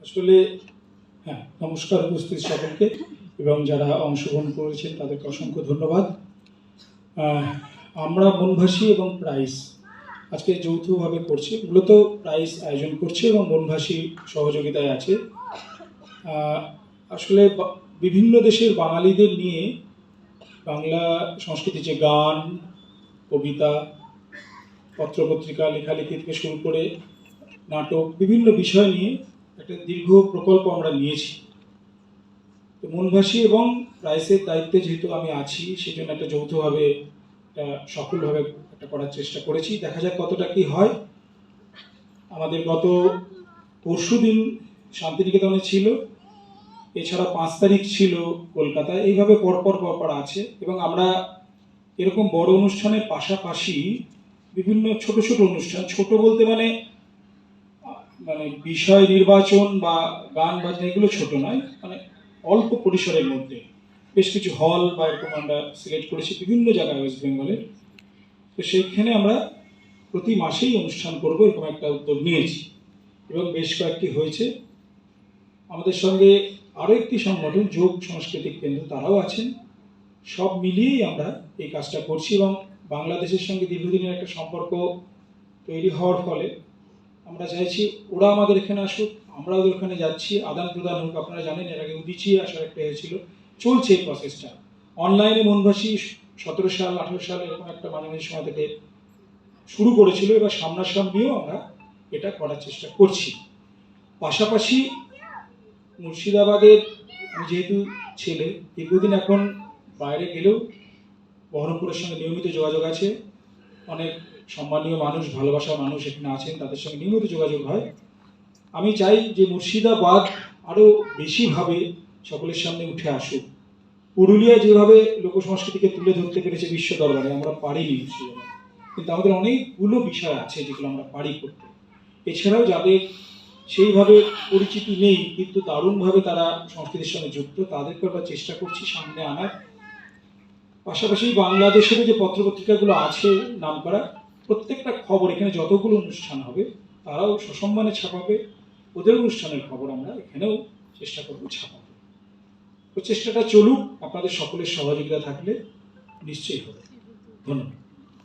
আসলে হ্যাঁ, নমস্কার উপস্থিত সকলকে এবং যারা অংশগ্রহণ করেছেন তাদেরকে অসংখ্য ধন্যবাদ। আমরা বনভাসী এবং প্রাইজ আজকে যৌথভাবে করছি, মূলত প্রাইজ আয়োজন করছে এবং বনভাসী সহযোগিতায় আছে। আসলে বিভিন্ন দেশের বাঙালিদের নিয়ে বাংলা সংস্কৃতি, যে গান, কবিতা, পত্রপত্রিকা, লেখালেখি থেকে শুরু করে নাটক, বিভিন্ন বিষয় নিয়ে একটা দীর্ঘ প্রকল্প আমরা নিয়েছি। তো মনভাসী এবং প্রাইসের দায়িত্বে যেহেতু আমি আছি, সেই জন্য একটা যৌথভাবে একটা সফলভাবে একটা করার চেষ্টা করেছি। দেখা যাক কতটা কি হয়। আমাদের গত পরশুদিন শান্তিনিকেতনে ছিল, এছাড়া 5 তারিখ ছিল কলকাতায়, এইভাবে পরপর আছে। এবং আমরা এরকম বড় অনুষ্ঠানের পাশাপাশি বিভিন্ন ছোট ছোট অনুষ্ঠান, ছোট বলতে মানে বিষয় নির্বাচন বা গান বাজনা এগুলো ছোট নয়, মানে অল্প পরিসরের মধ্যে বেশ কিছু হল বা এরকম আমরা সিলেক্ট করেছি বিভিন্ন জায়গায় ওয়েস্ট বেঙ্গলে। তো সেইখানে আমরা প্রতি মাসেই অনুষ্ঠান করব এরকম একটা উদ্যোগ নিয়েছি এবং বেশ কয়েকটি হয়েছে। আমাদের সঙ্গে আরও একটি সংগঠন যোগ সাংস্কৃতিক কেন্দ্র, তারাও আছেন। সব মিলিয়েই আমরা এই কাজটা করছি এবং বাংলাদেশের সঙ্গে দীর্ঘদিনের একটা সম্পর্ক তৈরি হওয়ার ফলে আমরা চাইছি ওরা আমাদের এখানে আসুক, আমরা ওদের ওখানে যাচ্ছি, আদান প্রদান হোক। আপনারা জানেন এর আগে উদিচি আসার একটা হয়েছিল, চলছে এই প্রসেসটা। অনলাইনে মনভাসী 17 সাল 18 সাল এরকম একটা মাঝামাঝি সময় থেকে শুরু করেছিল, এবার সামনাসামনিও আমরা এটা করার চেষ্টা করছি। পাশাপাশি মুর্শিদাবাদের আমি যেহেতু ছেলে, দীর্ঘদিন এখন বাইরে গেলেও বহরমপুরের সঙ্গে নিয়মিত যোগাযোগ আছে। অনেক সম্মানীয় মানুষ, ভালোবাসার মানুষ এখানে আছেন, তাদের সঙ্গে নিয়মিত যোগাযোগ হয়। আমি চাই যে মুর্শিদাবাদ আরও বেশিভাবে সকলের সামনে উঠে আসুক। পুরুলিয়া যেভাবে লোকসংস্কৃতিকে তুলে ধরতে পেরেছে বিশ্ব দরবারে, আমরা পারিনি মুর্শিদাবাদ, কিন্তু আমাদের অনেকগুলো বিষয় আছে যেগুলো আমরা পারি করতে। এছাড়াও যাদের সেইভাবে পরিচিতি নেই কিন্তু দারুণভাবে তারা সংস্কৃতির সঙ্গে যুক্ত, তাদেরকে আমরা চেষ্টা করছি সামনে আনার। পাশাপাশি বাংলাদেশের যে পত্রপত্রিকাগুলো আছে নাম করা, প্রত্যেকটা খবর এখানে যতগুলো অনুষ্ঠান হবে তারাও সসম্মানে ছাপাবে, ওদের অনুষ্ঠানের খবর আমরা এখানেও চেষ্টা করবো ছাপাতে। তো চেষ্টাটা চলুক, আপনাদের সকলের সহযোগিতা থাকলে নিশ্চয়ই হবে। ধন্যবাদ।